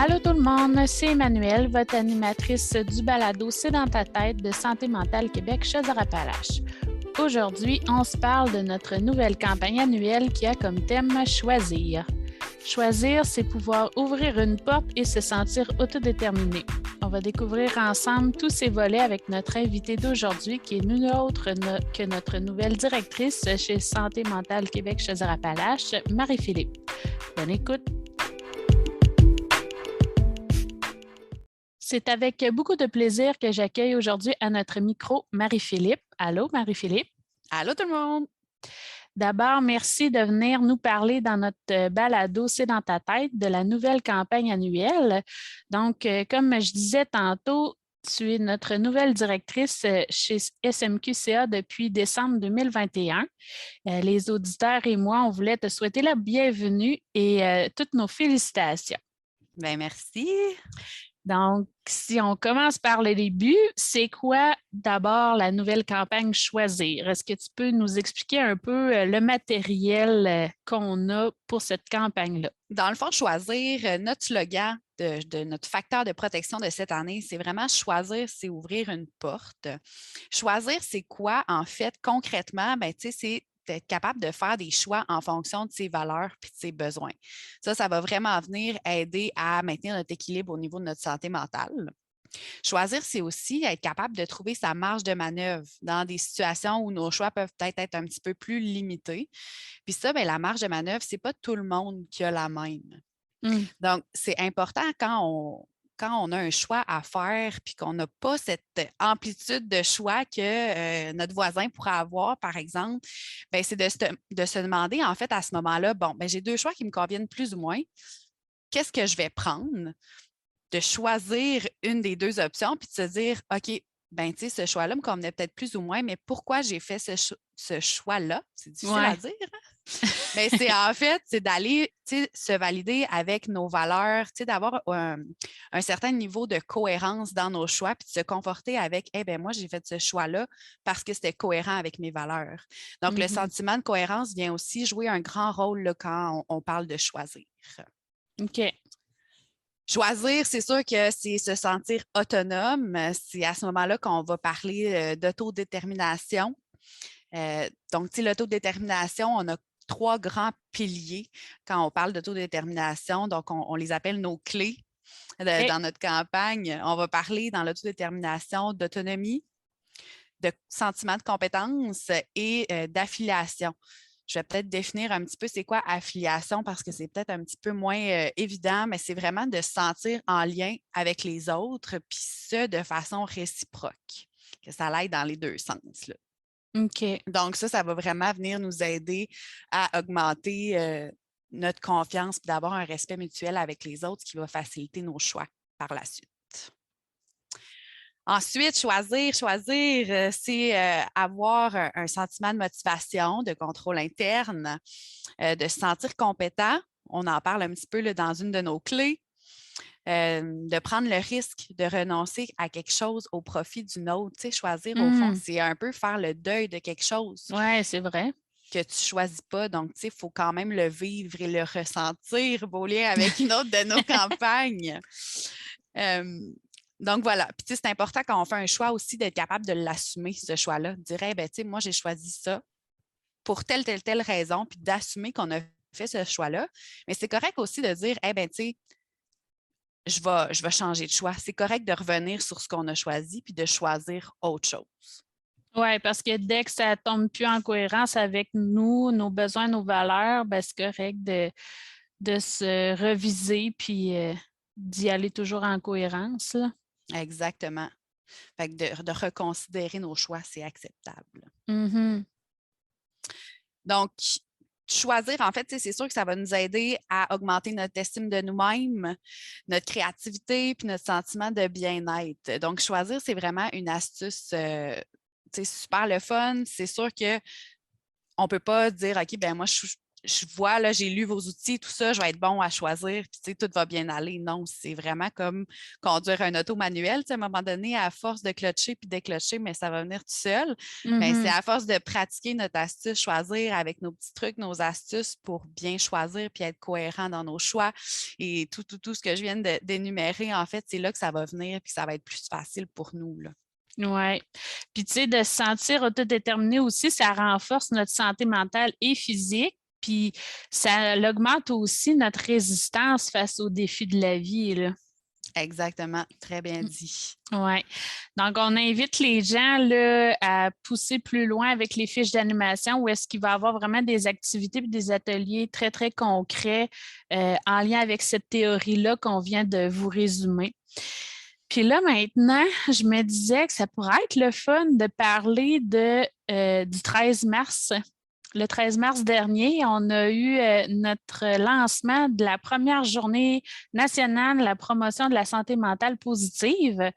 Allô tout le monde, c'est Emmanuelle, votre animatrice du balado C'est dans ta tête de Santé mentale Québec Chaudière-Appalaches. Aujourd'hui, on se parle de notre nouvelle campagne annuelle qui a comme thème Choisir. Choisir, c'est pouvoir ouvrir une porte et se sentir autodéterminé. On va découvrir ensemble tous ces volets avec notre invitée d'aujourd'hui qui est nulle autre que notre nouvelle directrice chez Santé mentale Québec Chaudière-Appalaches, Marie-Philippe. Bonne écoute! C'est avec beaucoup de plaisir que j'accueille aujourd'hui à notre micro Marie-Philippe. Allô, Marie-Philippe. Allô tout le monde. D'abord, merci de venir nous parler dans notre balado C'est dans ta tête de la nouvelle campagne annuelle. Donc, comme je disais tantôt, tu es notre nouvelle directrice chez SMQCA depuis décembre 2021. Les auditeurs et moi, on voulait te souhaiter la bienvenue et toutes nos félicitations. Bien, merci. Donc, si on commence par le début, c'est quoi d'abord la nouvelle campagne Choisir? Est-ce que tu peux nous expliquer un peu le matériel qu'on a pour cette campagne-là? Dans le fond, choisir notre slogan de notre facteur de protection de cette année, c'est vraiment choisir, c'est ouvrir une porte. Choisir, c'est quoi en fait concrètement? Bien, tu sais, c'est d'être capable de faire des choix en fonction de ses valeurs et de ses besoins. Ça va vraiment venir aider à maintenir notre équilibre au niveau de notre santé mentale. Choisir, c'est aussi être capable de trouver sa marge de manœuvre dans des situations où nos choix peuvent peut-être être un petit peu plus limités. Puis ça, bien, la marge de manœuvre, ce n'est pas tout le monde qui a la même. Donc, c'est important quand on a un choix à faire puis qu'on n'a pas cette amplitude de choix que notre voisin pourrait avoir, par exemple, bien, c'est de se demander, en fait, à ce moment-là, bon, bien, j'ai deux choix qui me conviennent plus ou moins. Qu'est-ce que je vais prendre? De choisir une des deux options puis de se dire, OK, ben, tu sais, ce choix-là me convenait peut-être plus ou moins, mais pourquoi j'ai fait ce choix-là? C'est difficile à dire. Mais c'est en fait, c'est d'aller se valider avec nos valeurs, d'avoir un certain niveau de cohérence dans nos choix, puis de se conforter avec, eh bien, moi, j'ai fait ce choix-là parce que c'était cohérent avec mes valeurs. Donc, le sentiment de cohérence vient aussi jouer un grand rôle là, quand on parle de choisir. OK. Choisir, c'est sûr que c'est se sentir autonome. C'est à ce moment-là qu'on va parler d'autodétermination. Donc, l'autodétermination, on a trois grands piliers quand on parle d'autodétermination. Donc, on les appelle nos clés dans notre campagne. On va parler dans l'autodétermination d'autonomie, de sentiment de compétence et d'affiliation. Je vais peut-être définir un petit peu c'est quoi affiliation parce que c'est peut-être un petit peu moins évident, mais c'est vraiment de se sentir en lien avec les autres, puis ce, de façon réciproque, que ça l'aide dans les deux sens. Là. OK. Donc, ça va vraiment venir nous aider à augmenter notre confiance et d'avoir un respect mutuel avec les autres, ce qui va faciliter nos choix par la suite. Ensuite, choisir, c'est avoir un sentiment de motivation, de contrôle interne, de se sentir compétent. On en parle un petit peu là, dans une de nos clés. De prendre le risque de renoncer à quelque chose au profit d'une autre. Tu sais, choisir, au fond, c'est un peu faire le deuil de quelque chose. Oui, c'est vrai. Que tu ne choisis pas. Donc, tu sais, il faut quand même le vivre et le ressentir, beau lien avec une autre de nos campagnes. Donc, voilà. Puis, tu sais, c'est important quand on fait un choix aussi d'être capable de l'assumer, ce choix-là. De dire, ben, tu sais, moi, j'ai choisi ça pour telle raison, puis d'assumer qu'on a fait ce choix-là. Mais c'est correct aussi de dire, ben, tu sais, je vais changer de choix. C'est correct de revenir sur ce qu'on a choisi puis de choisir autre chose. Oui, parce que dès que ça ne tombe plus en cohérence avec nous, nos besoins, nos valeurs, ben, c'est correct de se reviser puis d'y aller toujours en cohérence. Là. Exactement. Fait que de reconsidérer nos choix, c'est acceptable. Donc, choisir, en fait, c'est sûr que ça va nous aider à augmenter notre estime de nous-mêmes, notre créativité puis notre sentiment de bien-être. Donc, choisir, c'est vraiment une astuce super le fun. C'est sûr qu'on ne peut pas dire, OK, ben moi, je vois, là, j'ai lu vos outils, tout ça, je vais être bon à choisir, puis tu sais, tout va bien aller. Non, c'est vraiment comme conduire un auto manuel. Tu sais, à un moment donné, à force de clutcher puis déclencher, mais ça va venir tout seul. Mais c'est Mhm. à force de pratiquer notre astuce, choisir avec nos petits trucs, nos astuces pour bien choisir puis être cohérent dans nos choix. Et tout ce que je viens d'énumérer, en fait, c'est là que ça va venir puis ça va être plus facile pour nous, là. Oui. Puis, tu sais, de se sentir autodéterminé aussi, ça renforce notre santé mentale et physique. Puis, ça augmente aussi notre résistance face aux défis de la vie, là. Exactement, très bien dit. Oui. Donc, on invite les gens là, à pousser plus loin avec les fiches d'animation où est-ce qu'il va y avoir vraiment des activités et des ateliers très, très concrets en lien avec cette théorie-là qu'on vient de vous résumer. Puis là, maintenant, je me disais que ça pourrait être le fun de parler du 13 mars. Le 13 mars dernier, on a eu notre lancement de la première journée nationale de la promotion de la santé mentale positive.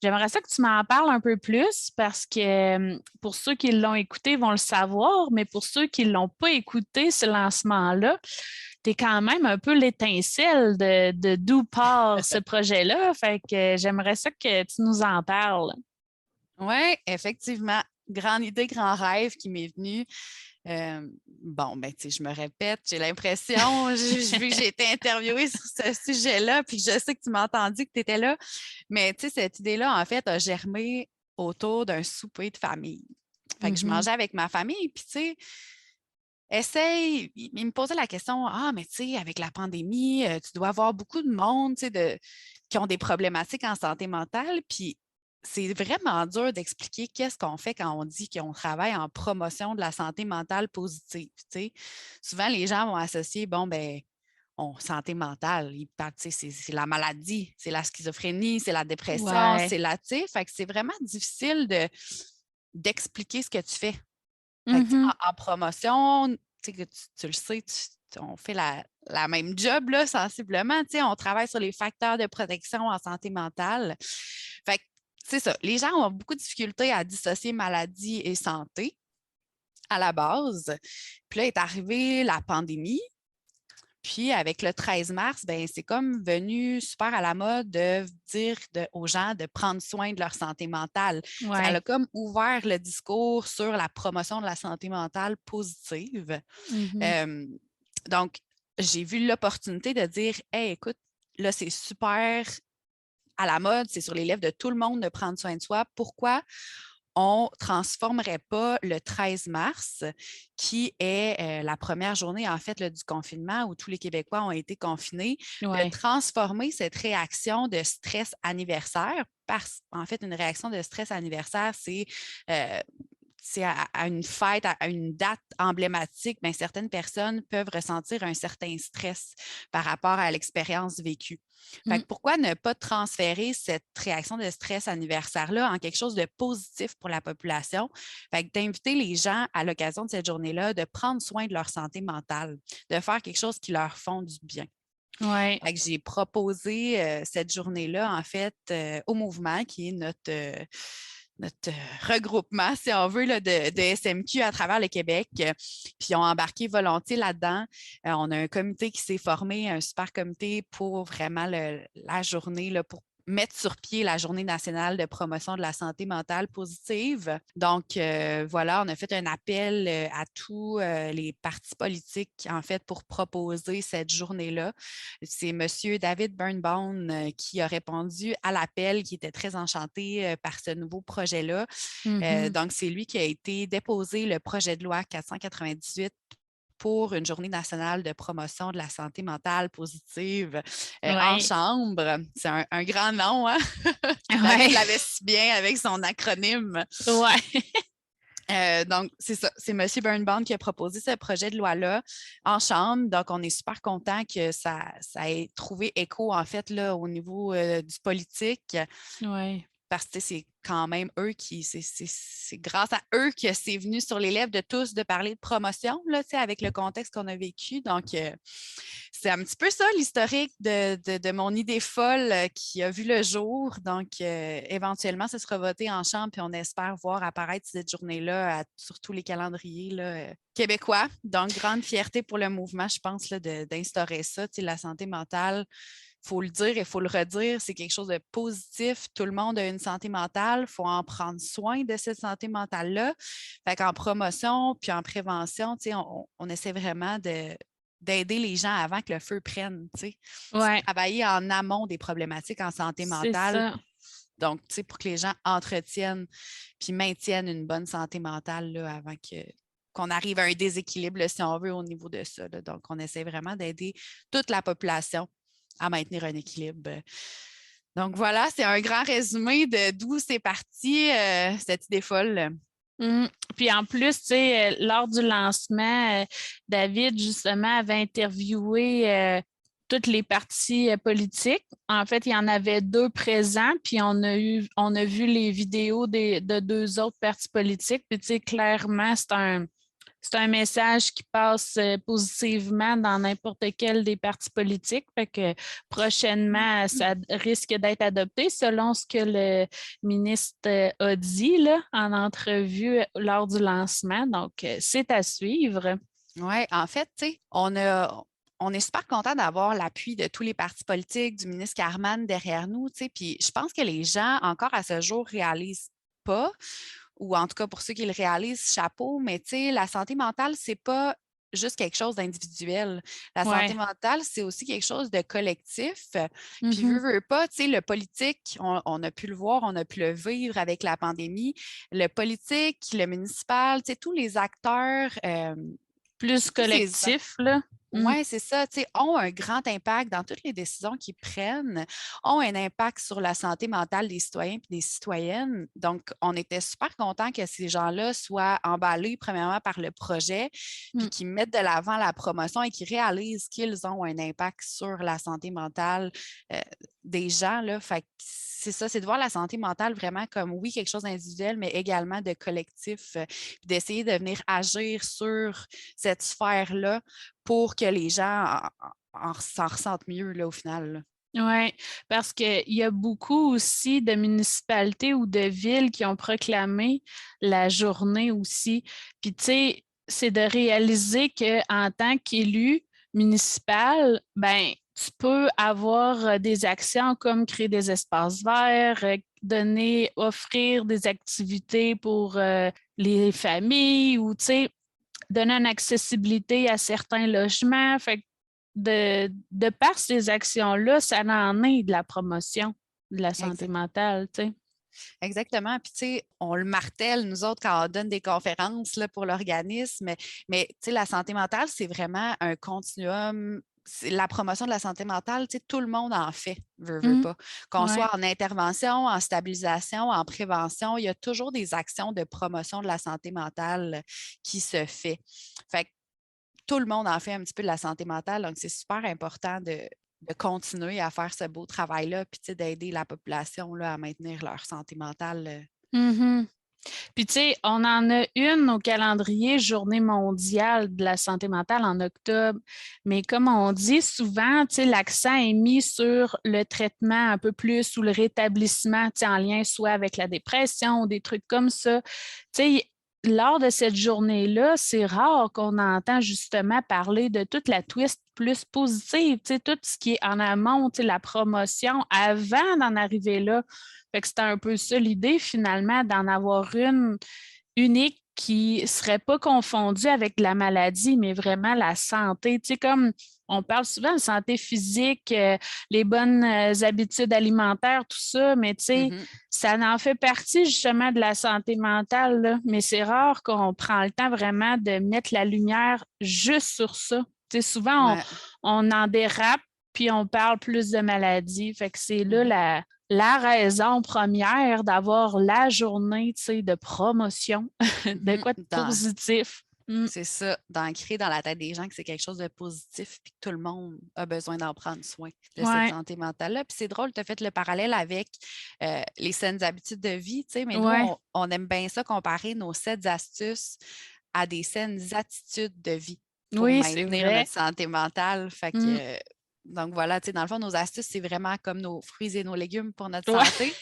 J'aimerais ça que tu m'en parles un peu plus parce que pour ceux qui l'ont écouté vont le savoir, mais pour ceux qui ne l'ont pas écouté, ce lancement-là, tu es quand même un peu l'étincelle de d'où part ce projet-là. Fait que j'aimerais ça que tu nous en parles. Oui, effectivement. Grande idée, grand rêve qui m'est venu. Bon, ben, tu sais, je me répète, j'ai l'impression, vu que j'ai été interviewée sur ce sujet-là, puis je sais que tu m'as entendu, que tu étais là, mais tu sais, cette idée-là, en fait, a germé autour d'un souper de famille. Fait que je Mhm. mangeais avec ma famille, puis tu sais, essaye, il me posait la question, ah, mais tu sais, avec la pandémie, tu dois avoir beaucoup de monde, tu sais, qui ont des problématiques en santé mentale, puis c'est vraiment dur d'expliquer qu'est-ce qu'on fait quand on dit qu'on travaille en promotion de la santé mentale positive. Tu sais. Souvent, les gens vont associer, bon, ben, santé mentale, ils parlent, tu sais, c'est la maladie, c'est la schizophrénie, c'est la dépression, Ouais. c'est la, tu sais, fait que c'est vraiment difficile d'expliquer ce que tu fais. Fait que, tu sais, Mhm. en promotion, tu sais, que tu le sais, on fait la même job, là, sensiblement. Tu sais, on travaille sur les facteurs de protection en santé mentale. Fait que, c'est ça. Les gens ont beaucoup de difficultés à dissocier maladie et santé à la base. Puis là est arrivée la pandémie. Puis avec le 13 mars, ben, c'est comme venu super à la mode de dire aux gens de prendre soin de leur santé mentale. Ça a Ouais. comme ouvert le discours sur la promotion de la santé mentale positive. Mhm. Euh, donc, j'ai vu l'opportunité de dire, hey, écoute, là, c'est super à la mode, c'est sur les lèvres de tout le monde de prendre soin de soi. Pourquoi on ne transformerait pas le 13 mars, qui est la première journée, en fait, là, du confinement où tous les Québécois ont été confinés, de Ouais. transformer cette réaction de stress anniversaire, en fait, une réaction de stress anniversaire, euh, c'est à une fête, à une date emblématique, bien, certaines personnes peuvent ressentir un certain stress par rapport à l'expérience vécue. Fait Mm. que pourquoi ne pas transférer cette réaction de stress anniversaire-là en quelque chose de positif pour la population? Fait que d'inviter les gens à l'occasion de cette journée-là de prendre soin de leur santé mentale, de faire quelque chose qui leur font du bien. Ouais. Fait que j'ai proposé cette journée-là, en fait, au mouvement, qui est notre regroupement, si on veut, là, de SMQ à travers le Québec. Puis ils ont embarqué volontiers là-dedans. On a un comité qui s'est formé, un super comité pour vraiment la journée, là, pour mettre sur pied la Journée nationale de promotion de la santé mentale positive. Donc, voilà, on a fait un appel à tous les partis politiques, en fait, pour proposer cette journée-là. C'est M. David Birnbaum qui a répondu à l'appel, qui était très enchanté par ce nouveau projet-là. Mhm. Donc, c'est lui qui a été déposé le projet de loi 498 pour une journée nationale de promotion de la santé mentale positive en Ouais. chambre. C'est un grand nom, hein? David Ouais. l'avait si bien avec son acronyme. Ouais. Donc, c'est ça. C'est M. Birnbaum qui a proposé ce projet de loi-là en chambre. Donc, on est super content que ça ait trouvé écho, en fait, là, au niveau du politique. Ouais. parce que c'est quand même eux c'est grâce à eux que c'est venu sur les lèvres de tous de parler de promotion, là, avec le contexte qu'on a vécu. Donc, c'est un petit peu ça l'historique de mon idée folle qui a vu le jour. Donc, éventuellement, ça sera voté en chambre, puis on espère voir apparaître cette journée-là sur tous les calendriers là, québécois. Donc, grande fierté pour le mouvement, je pense, là, d'instaurer ça, la santé mentale. Il faut le dire et il faut le redire, c'est quelque chose de positif. Tout le monde a une santé mentale. Il faut en prendre soin de cette santé mentale-là. Fait qu'en promotion puis en prévention, on essaie vraiment d'aider les gens avant que le feu prenne. Ouais, Travailler en amont des problématiques en santé c'est mentale. ça. Donc, pour que les gens entretiennent puis maintiennent une bonne santé mentale là, avant qu'on arrive à un déséquilibre, là, si on veut, au niveau de ça. Là. Donc, on essaie vraiment d'aider toute la population à maintenir un équilibre. Donc voilà, c'est un grand résumé de d'où c'est parti, cette idée folle. Puis en plus, tu sais, lors du lancement, David, justement, avait interviewé toutes les partis politiques. En fait, il y en avait 2 présents, puis on a vu les vidéos de 2 autres partis politiques. Puis tu sais, clairement, c'est un message qui passe positivement dans n'importe quel des partis politiques. Fait que prochainement, ça risque d'être adopté selon ce que le ministre a dit là, en entrevue lors du lancement. Donc, c'est à suivre. Oui, en fait, on est super content d'avoir l'appui de tous les partis politiques, du ministre Carman derrière nous, puis je pense que les gens, encore à ce jour, ne réalisent pas, ou en tout cas pour ceux qui le réalisent, chapeau, mais la santé mentale, c'est pas juste quelque chose d'individuel. La santé Ouais. mentale, c'est aussi quelque chose de collectif. Puis, Mhm. veut pas, le politique, on a pu le voir, on a pu le vivre avec la pandémie. Le politique, le municipal, tous les acteurs, Plus tous ces collectif, là. oui, c'est ça, ont un grand impact dans toutes les décisions qu'ils prennent, ont un impact sur la santé mentale des citoyens et des citoyennes. Donc, on était super contents que ces gens-là soient emballés, premièrement, par le projet, puis qu'ils mettent de l'avant la promotion et qu'ils réalisent qu'ils ont un impact sur la santé mentale des gens. Là. Fait que c'est ça, c'est de voir la santé mentale vraiment comme, oui, quelque chose d'individuel, mais également de collectif, puis d'essayer de venir agir sur cette sphère-là pour que les gens s'en ressentent mieux là, au final. Oui, parce qu'il y a beaucoup aussi de municipalités ou de villes qui ont proclamé la journée aussi. Puis, tu sais, c'est de réaliser qu'en tant qu'élu municipal, ben, tu peux avoir des actions comme créer des espaces verts, offrir des activités pour les familles ou, tu sais, donner une accessibilité à certains logements. Fait que de par ces actions-là, ça en est de la promotion de la santé mentale, tu sais. Exactement. Puis, on le martèle, nous autres, quand on donne des conférences là, pour l'organisme, mais la santé mentale, c'est vraiment un continuum. La promotion de la santé mentale, tout le monde en fait, veut pas. Qu'on Ouais. soit en intervention, en stabilisation, en prévention, il y a toujours des actions de promotion de la santé mentale qui se fait. Fait que tout le monde en fait un petit peu de la santé mentale, donc c'est super important de continuer à faire ce beau travail-là, puis d'aider la population là, à maintenir leur santé mentale. Puis, tu sais, on en a une au calendrier Journée mondiale de la santé mentale en octobre. Mais comme on dit souvent, tu sais, l'accent est mis sur le traitement un peu plus ou le rétablissement, tu sais, en lien soit avec la dépression ou des trucs comme ça. Tu sais, lors de cette journée-là, c'est rare qu'on entend justement parler de toute la twist plus positive, tu sais, tout ce qui est en amont, tu sais, la promotion avant d'en arriver là. Fait que c'était un peu ça l'idée, finalement, d'en avoir une unique qui ne serait pas confondue avec la maladie, mais vraiment la santé. Tu sais, comme on parle souvent de santé physique, les bonnes habitudes alimentaires, tout ça, mais tu sais, ça en fait partie justement de la santé mentale, là. Mais c'est rare qu'on prend le temps vraiment de mettre la lumière juste sur ça. Tu sais, souvent, on en dérape, puis on parle plus de maladies. Fait que c'est là la raison première d'avoir la journée, tu sais, de promotion de quoi de positif. C'est ça, d'ancrer dans la tête des gens que c'est quelque chose de positif puis que tout le monde a besoin d'en prendre soin de cette santé mentale-là. Puis c'est drôle, tu as fait le parallèle avec les saines habitudes de vie, tu sais, mais nous, on aime bien ça comparer nos 7 astuces à des saines attitudes de vie pour maintenir notre santé mentale. Fait que, donc voilà, tu sais, dans le fond, nos astuces, c'est vraiment comme nos fruits et nos légumes pour notre santé.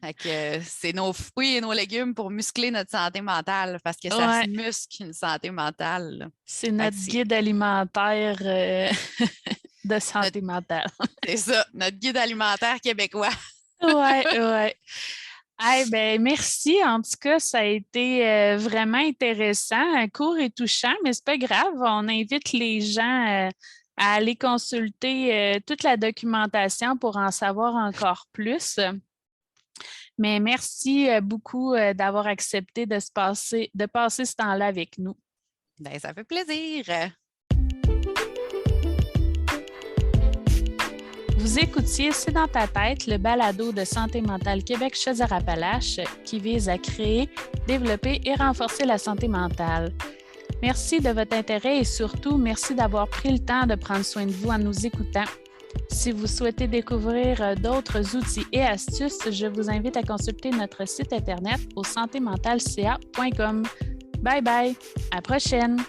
Fait que c'est nos fruits et nos légumes pour muscler notre santé mentale parce que ça se muscle une santé mentale. C'est notre guide alimentaire de santé mentale. C'est ça, notre guide alimentaire québécois. Oui. Ben, merci. En tout cas, ça a été vraiment intéressant, court et touchant, mais c'est pas grave. On invite les gens à aller consulter toute la documentation pour en savoir encore plus. Mais merci beaucoup d'avoir accepté de passer ce temps-là avec nous. Bien, ça fait plaisir. Vous écoutiez C'est dans ta tête, le balado de Santé mentale Québec Chaudière-Appalaches qui vise à créer, développer et renforcer la santé mentale. Merci de votre intérêt et surtout, merci d'avoir pris le temps de prendre soin de vous en nous écoutant. Si vous souhaitez découvrir d'autres outils et astuces, je vous invite à consulter notre site internet au santémentalca.com. Bye bye, à la prochaine!